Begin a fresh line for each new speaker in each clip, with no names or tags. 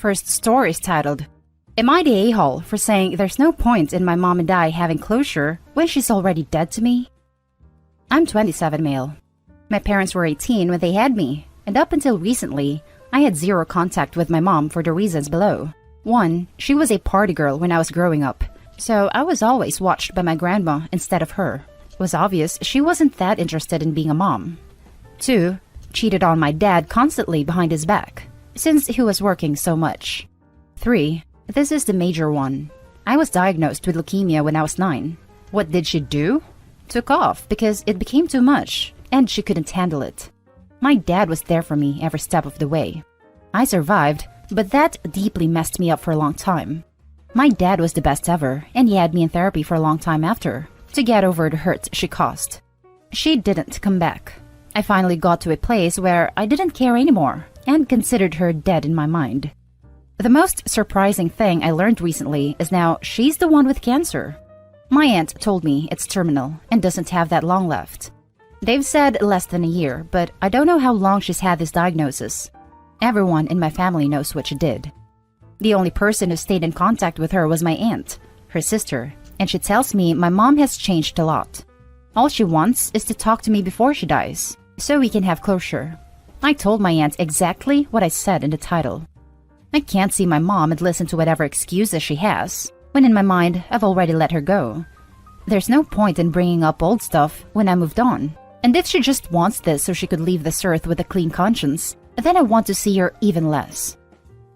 First story is titled, Am I the a-hole for saying there's no point in my mom and I having closure when she's already dead to me? I'm 27 male. My parents were 18 when they had me, and up until recently, I had zero contact with my mom for the reasons below. 1. She was a party girl when I was growing up, so I was always watched by my grandma instead of her. It was obvious she wasn't that interested in being a mom. 2. Cheated on my dad constantly behind his back, since he was working so much. 3. This is the major one. I was diagnosed with leukemia when I was 9. What did she do? Took off because it became too much, and she couldn't handle it. My dad was there for me every step of the way. I survived, but that deeply messed me up for a long time. My dad was the best ever, and he had me in therapy for a long time after, to get over the hurt she caused. She didn't come back. I finally got to a place where I didn't care anymore, and considered her dead in my mind. The most surprising thing I learned recently is now she's the one with cancer. My aunt told me it's terminal and doesn't have that long left. They've said less than a year, but I don't know how long she's had this diagnosis. Everyone in my family knows what she did. The only person who stayed in contact with her was my aunt, her sister, and she tells me my mom has changed a lot. All she wants is to talk to me before she dies, so we can have closure. I told my aunt exactly what I said in the title. I can't see my mom and listen to whatever excuses she has, when in my mind I've already let her go. There's no point in bringing up old stuff when I moved on. And if she just wants this so she could leave this earth with a clean conscience, then I want to see her even less.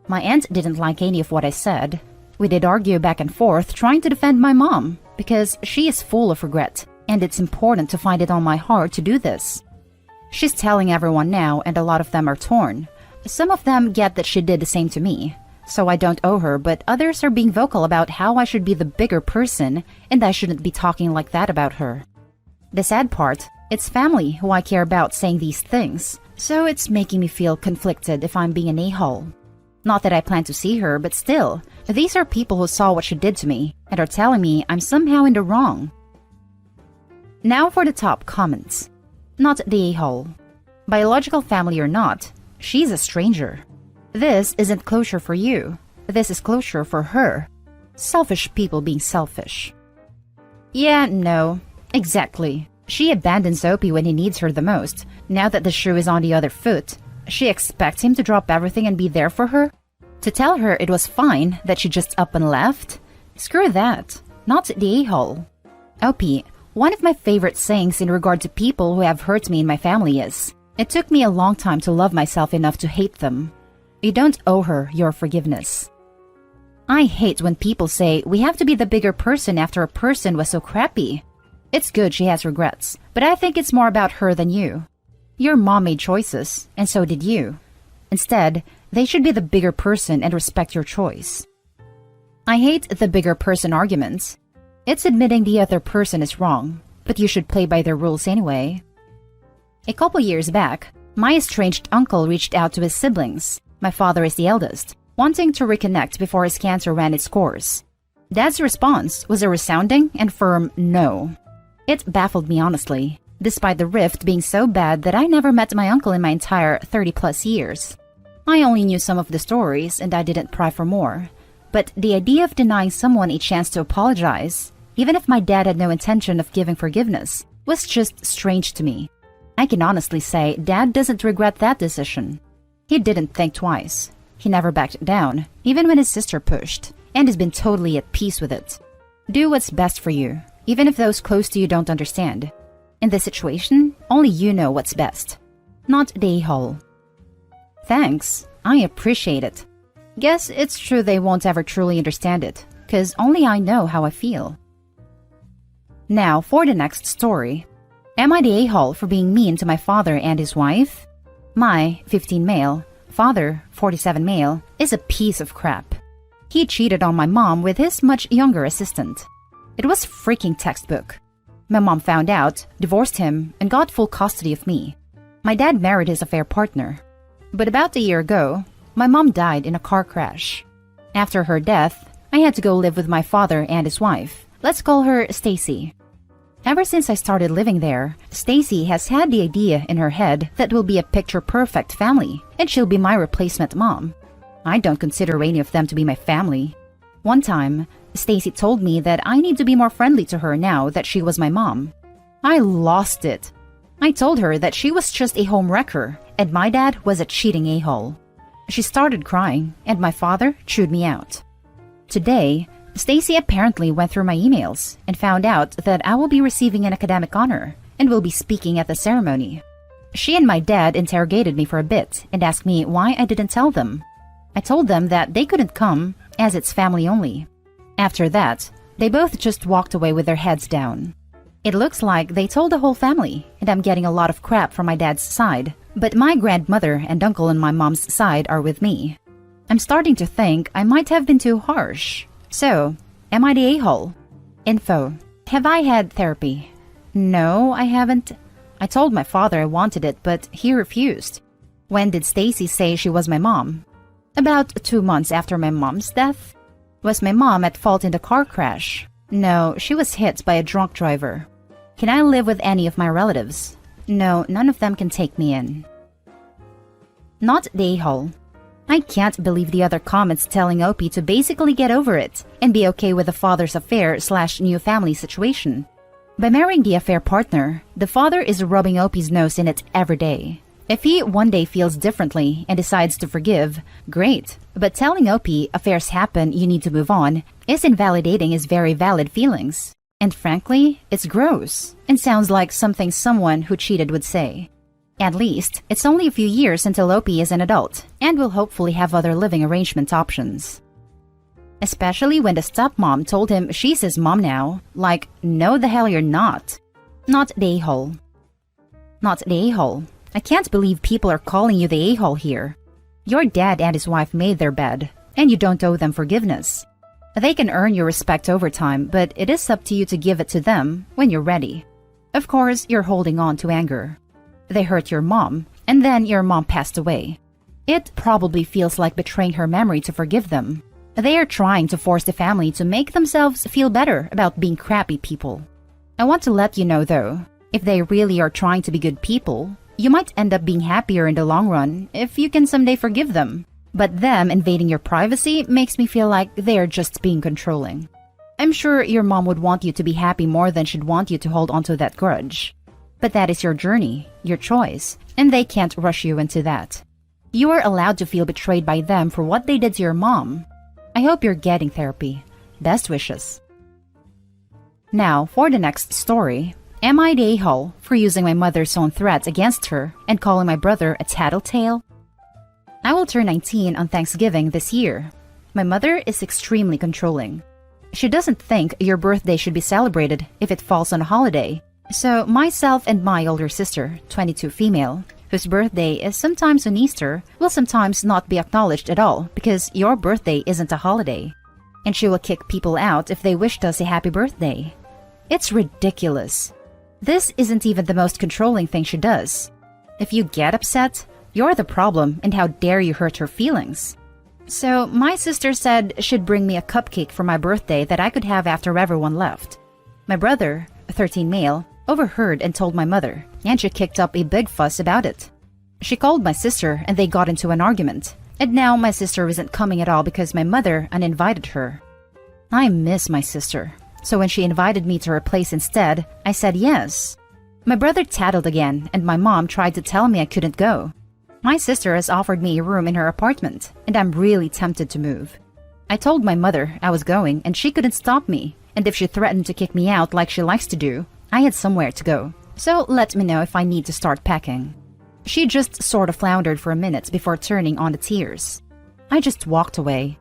My aunt didn't like any of what I said. We did argue back and forth trying to defend my mom, because she is full of regret, and it's important to find it on my heart to do this. She's telling everyone now, and a lot of them are torn. Some of them get that she did the same to me, so I don't owe her, but others are being vocal about how I should be the bigger person, and I shouldn't be talking like that about her. The sad part, it's family who I care about saying these things, so it's making me feel conflicted if I'm being an a-hole. Not that I plan to see her, but still, these are people who saw what she did to me and are telling me I'm somehow in the wrong. Now for the top comments. Not the a-hole. Biological family or not, she's a stranger. This isn't closure for you. This is closure for her. Selfish people being selfish. Yeah, no. Exactly. She abandons Opie when he needs her the most. Now that the shoe is on the other foot, she expects him to drop everything and be there for her? To tell her it was fine that she just up and left? Screw that. Not the a-hole. Opie, one of my favorite sayings in regard to people who have hurt me in my family is, it took me a long time to love myself enough to hate them. You don't owe her your forgiveness. I hate when people say we have to be the bigger person after a person was so crappy. It's good she has regrets, but I think it's more about her than you. Your mom made choices, and so did you. Instead, they should be the bigger person and respect your choice. I hate the bigger person arguments. It's admitting the other person is wrong, but you should play by their rules anyway. A couple years back, my estranged uncle reached out to his siblings. My father is the eldest, wanting to reconnect before his cancer ran its course. Dad's response was a resounding and firm no. It baffled me honestly, despite the rift being so bad that I never met my uncle in my entire 30-plus years. I only knew some of the stories and I didn't pry for more. But the idea of denying someone a chance to apologize, even if my dad had no intention of giving forgiveness, was just strange to me. I can honestly say Dad doesn't regret that decision. He didn't think twice. He never backed down, even when his sister pushed, and has been totally at peace with it. Do what's best for you, even if those close to you don't understand. In this situation, only you know what's best. Not the a-hole. Thanks, I appreciate it. Guess it's true they won't ever truly understand it, 'cause only I know how I feel. Now for the next story. Am I the a-hole for being mean to my father and his wife? My, 15 male, father, 47 male, is a piece of crap. He cheated on my mom with his much younger assistant. It was freaking textbook. My mom found out, divorced him, and got full custody of me. My dad married his affair partner. But about a year ago, my mom died in a car crash. After her death, I had to go live with my father and his wife. Let's call her Stacy. Ever since I started living there, Stacy has had the idea in her head that we'll be a picture-perfect family, and she'll be my replacement mom. I don't consider any of them to be my family. One time, Stacy told me that I need to be more friendly to her now that she was my mom. I lost it. I told her that she was just a home wrecker and my dad was a cheating a-hole. She started crying and my father chewed me out. Today, Stacy apparently went through my emails and found out that I will be receiving an academic honor and will be speaking at the ceremony. She and my dad interrogated me for a bit and asked me why I didn't tell them. I told them that they couldn't come as it's family only. After that, they both just walked away with their heads down. It looks like they told the whole family, and I'm getting a lot of crap from my dad's side, but my grandmother and uncle on my mom's side are with me. I'm starting to think I might have been too harsh. So, am I the a-hole? Info. Have I had therapy? No, I haven't. I told my father I wanted it, but he refused. When did Stacy say she was my mom? About 2 months after my mom's death. Was my mom at fault in the car crash? No, she was hit by a drunk driver. Can I live with any of my relatives? No, none of them can take me in. Not the a-hole. I can't believe the other comments telling Opie to basically get over it and be okay with the father's affair/new family situation. By marrying the affair partner, the father is rubbing Opie's nose in it every day. If he one day feels differently and decides to forgive, great. But telling Opie affairs happen, you need to move on, is invalidating his very valid feelings. And frankly, it's gross and sounds like something someone who cheated would say. At least, it's only a few years until Opie is an adult and will hopefully have other living arrangement options. Especially when the stepmom told him she's his mom now, like, no the hell you're not. Not the a-hole. Not the a-hole. I can't believe people are calling you the a-hole here. Your dad and his wife made their bed, and you don't owe them forgiveness. They can earn your respect over time, but it is up to you to give it to them when you're ready. Of course, you're holding on to anger. They hurt your mom, and then your mom passed away. It probably feels like betraying her memory to forgive them. They are trying to force the family to make themselves feel better about being crappy people. I want to let you know though, if they really are trying to be good people, you might end up being happier in the long run if you can someday forgive them. But them invading your privacy makes me feel like they are just being controlling. I'm sure your mom would want you to be happy more than she'd want you to hold onto that grudge. But that is your journey, your choice, and they can't rush you into that. You are allowed to feel betrayed by them for what they did to your mom. I hope you're getting therapy. Best wishes. Now, for the next story. Am I the a-hole for using my mother's own threats against her and calling my brother a tattletale? I will turn 19 on Thanksgiving this year. My mother is extremely controlling. She doesn't think your birthday should be celebrated if it falls on a holiday. So myself and my older sister, 22 female, whose birthday is sometimes on Easter, will sometimes not be acknowledged at all because your birthday isn't a holiday. And she will kick people out if they wished us a happy birthday. It's ridiculous. This isn't even the most controlling thing she does. If you get upset, you're the problem and how dare you hurt her feelings. So my sister said she'd bring me a cupcake for my birthday that I could have after everyone left. My brother, a 13 male, overheard and told my mother, and she kicked up a big fuss about it. She called my sister and they got into an argument, and now my sister isn't coming at all because my mother uninvited her. I miss my sister. So when she invited me to her place instead, I said yes. My brother tattled again, and my mom tried to tell me I couldn't go. My sister has offered me a room in her apartment, and I'm really tempted to move. I told my mother I was going, and she couldn't stop me, and if she threatened to kick me out like she likes to do, I had somewhere to go. So let me know if I need to start packing. She just sort of floundered for a minute before turning on the tears. I just walked away.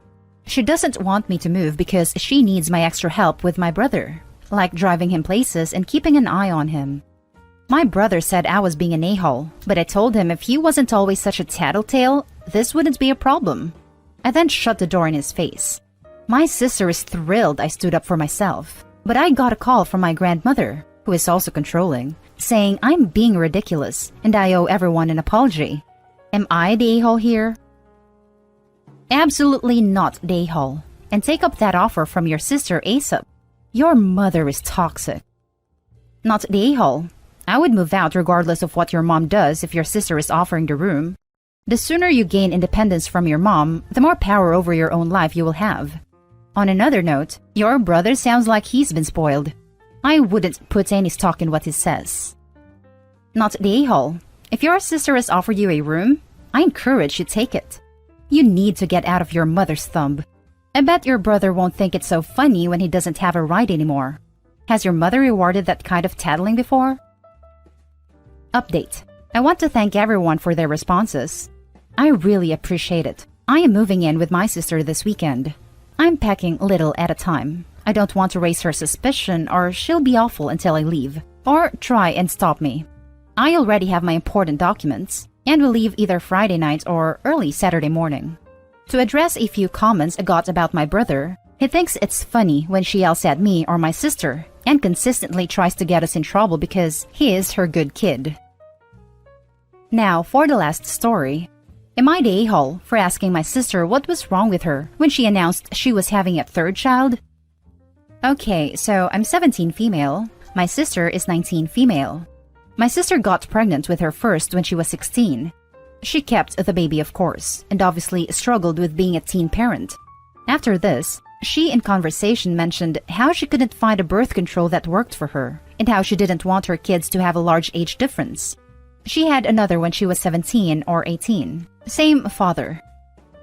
She doesn't want me to move because she needs my extra help with my brother, like driving him places and keeping an eye on him. My brother said I was being an a-hole, but I told him if he wasn't always such a tattletale, this wouldn't be a problem. I then shut the door in his face. My sister is thrilled I stood up for myself, but I got a call from my grandmother, who is also controlling, saying I'm being ridiculous and I owe everyone an apology. Am I the a-hole here? Absolutely not the a-hole. And take up that offer from your sister ASAP. Your mother is toxic. Not the a-hole. I would move out regardless of what your mom does if your sister is offering the room. The sooner you gain independence from your mom, the more power over your own life you will have. On another note, your brother sounds like he's been spoiled. I wouldn't put any stock in what he says. Not the a-hole. If your sister has offered you a room, I encourage you to take it. You need to get out of your mother's thumb. I bet your brother won't think it's so funny when he doesn't have a ride anymore. Has your mother rewarded that kind of tattling before? Update. I want to thank everyone for their responses. I really appreciate it. I am moving in with my sister this weekend. I'm packing little at a time. I don't want to raise her suspicion or she'll be awful until I leave, or try and stop me. I already have my important documents and will leave either Friday night or early Saturday morning. To address a few comments I got about my brother, he thinks it's funny when she yells at me or my sister and consistently tries to get us in trouble because he is her good kid. Now for the last story. Am I the a-hole for asking my sister what was wrong with her when she announced she was having a third child? Okay, so I'm 17 female. My sister is 19 female. My sister got pregnant with her first when she was 16. She kept the baby, of course, and obviously struggled with being a teen parent. After this, she in conversation mentioned how she couldn't find a birth control that worked for her, and how she didn't want her kids to have a large age difference. She had another when she was 17 or 18. Same father.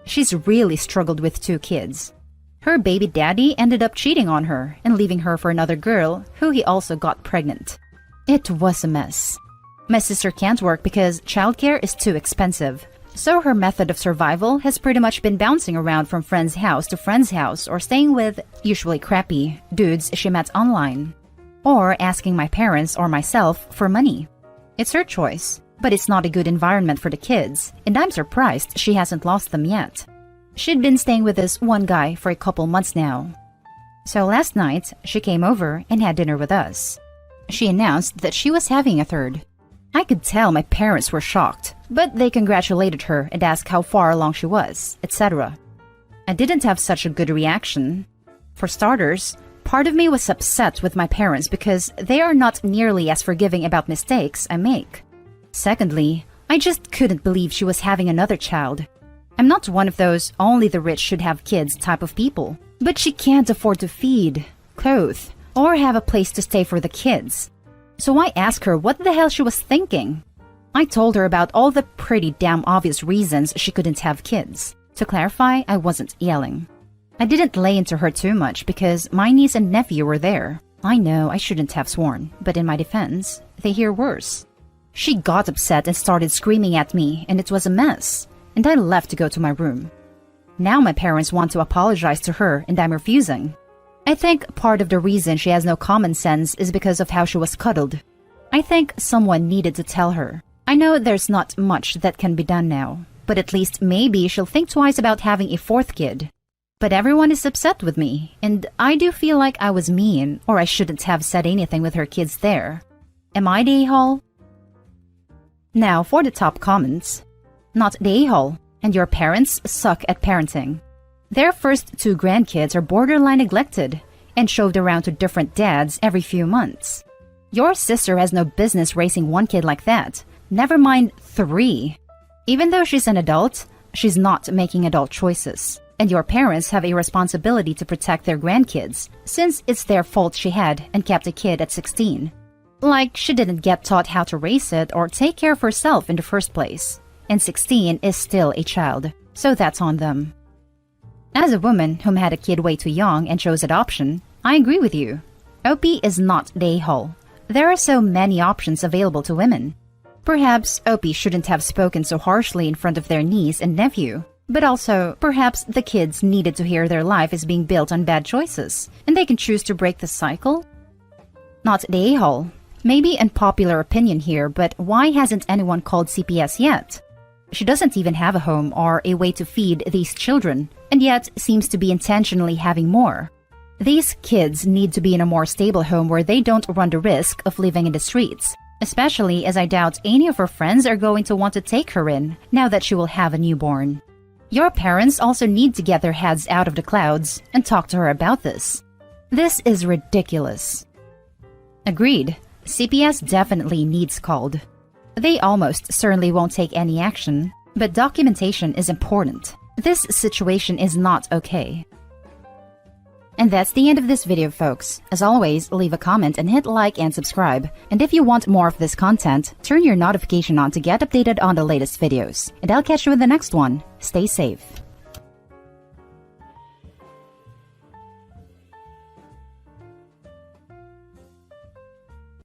She's really struggled with 2 kids. Her baby daddy ended up cheating on her and leaving her for another girl who he also got pregnant. It was a mess. My sister can't work because childcare is too expensive, so her method of survival has pretty much been bouncing around from friend's house to friend's house or staying with, usually crappy, dudes she met online. Or asking my parents or myself for money. It's her choice, but it's not a good environment for the kids, and I'm surprised she hasn't lost them yet. She'd been staying with this one guy for a couple months now. So last night, she came over and had dinner with us. She announced that she was having a third. I could tell my parents were shocked, but they congratulated her and asked how far along she was, etc. I didn't have such a good reaction. For starters, part of me was upset with my parents because they are not nearly as forgiving about mistakes I make. Secondly, I just couldn't believe she was having another child. I'm not one of those only the rich should have kids type of people, but she can't afford to feed, clothe, or have a place to stay for the kids. So I asked her what the hell she was thinking. I told her about all the pretty damn obvious reasons she couldn't have kids. To clarify, I wasn't yelling. I didn't lay into her too much because my niece and nephew were there. I know I shouldn't have sworn, but in my defense, they hear worse. She got upset and started screaming at me, and it was a mess, and I left to go to my room. Now my parents want to apologize to her, and I'm refusing. I think part of the reason she has no common sense is because of how she was cuddled. I think someone needed to tell her. I know there's not much that can be done now, but at least maybe she'll think twice about having a fourth kid. But everyone is upset with me, and I do feel like I was mean, or I shouldn't have said anything with her kids there. Am I the a-hole? Now for the top comments. Not the a-hole, and your parents suck at parenting. Their first 2 grandkids are borderline neglected and shoved around to different dads every few months. Your sister has no business raising 1 kid like that, never mind 3. Even though she's an adult, she's not making adult choices. And your parents have a responsibility to protect their grandkids, since it's their fault she had and kept a kid at 16. Like she didn't get taught how to raise it or take care of herself in the first place. And 16 is still a child, so that's on them. As a woman whom had a kid way too young and chose adoption, I agree with you. OP is not the a-hole. There are so many options available to women. Perhaps OP shouldn't have spoken so harshly in front of their niece and nephew. But also, perhaps the kids needed to hear their life is being built on bad choices, and they can choose to break the cycle? Not the a-hole. Maybe unpopular opinion here, but why hasn't anyone called CPS yet? She doesn't even have a home or a way to feed these children, and yet seems to be intentionally having more. These kids need to be in a more stable home where they don't run the risk of living in the streets, especially as I doubt any of her friends are going to want to take her in now that she will have a newborn. Your parents also need to get their heads out of the clouds and talk to her about this. This is ridiculous. Agreed. CPS definitely needs called. They almost certainly won't take any action, But documentation is important. This situation is not okay. And that's the end of this video, folks. As always, leave a comment and hit like and subscribe. And if you want more of this content, turn your notification on to get updated on the latest videos. And I'll catch you in the next one. Stay safe.